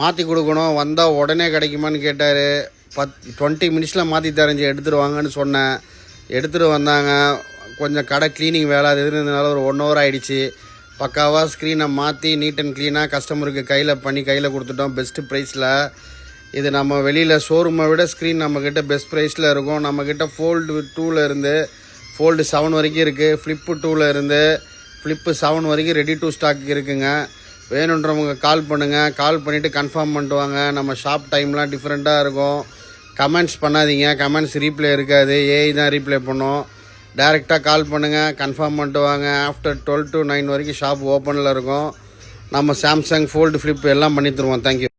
மாற்றி கொடுக்கணும், வந்தால் உடனே கிடைக்குமான்னு கேட்டார். 20 மினிட்ஸில் மாற்றி தரஞ்சி எடுத்துகிட்டு வாங்கன்னு சொன்னேன். எடுத்துகிட்டு வந்தாங்க. கொஞ்சம் கடை க்ளீனிங் வேலை அது இருந்ததுனால ஒரு 1 ஹவர் ஆகிடுச்சு. பக்காவாக ஸ்க்ரீனை மாற்றி நீட் அண்ட் க்ளீனாக கஸ்டமருக்கு கையில் கொடுத்துட்டோம் பெஸ்ட்டு ப்ரைஸில். இது நம்ம வெளியில் ஷோரூமை விட ஸ்க்ரீன் நம்மக்கிட்ட பெஸ்ட் ப்ரைஸில் இருக்கும். நம்மக்கிட்ட ஃபோல்டு 2ல் இருந்து ஃபோல்டு 7 வரைக்கும் இருக்குது. ஃப்ளிப்பு 2ல் இருந்து ஃப்ளிப்பு 7 வரைக்கும் ரெடி டு ஸ்டாக் இருக்குங்க. வேணுன்றவங்க கால் பண்ணுங்கள். கால் பண்ணிவிட்டு கன்ஃபார்ம் பண்ணிட்டு வாங்க. நம்ம ஷாப் டைம்லாம் டிஃப்ரெண்ட்டாக இருக்கும். கமெண்ட்ஸ் பண்ணாதீங்க, கமெண்ட்ஸ் ரீப்ளே இருக்காது, ஏஐ தான் ரீப்ளே பண்ணும். டைரெக்டாக கால் பண்ணுங்கள், கன்ஃபார்ம் பண்ணிட்டு வாங்க. ஆஃப்டர் 12 to 9 வரைக்கும் ஷாப் ஓப்பனில் இருக்கும். நம்ம சாம்சங் ஃபோல்டு ஃப்ளிப் எல்லாம் பண்ணி தருவோம். தேங்க்யூ.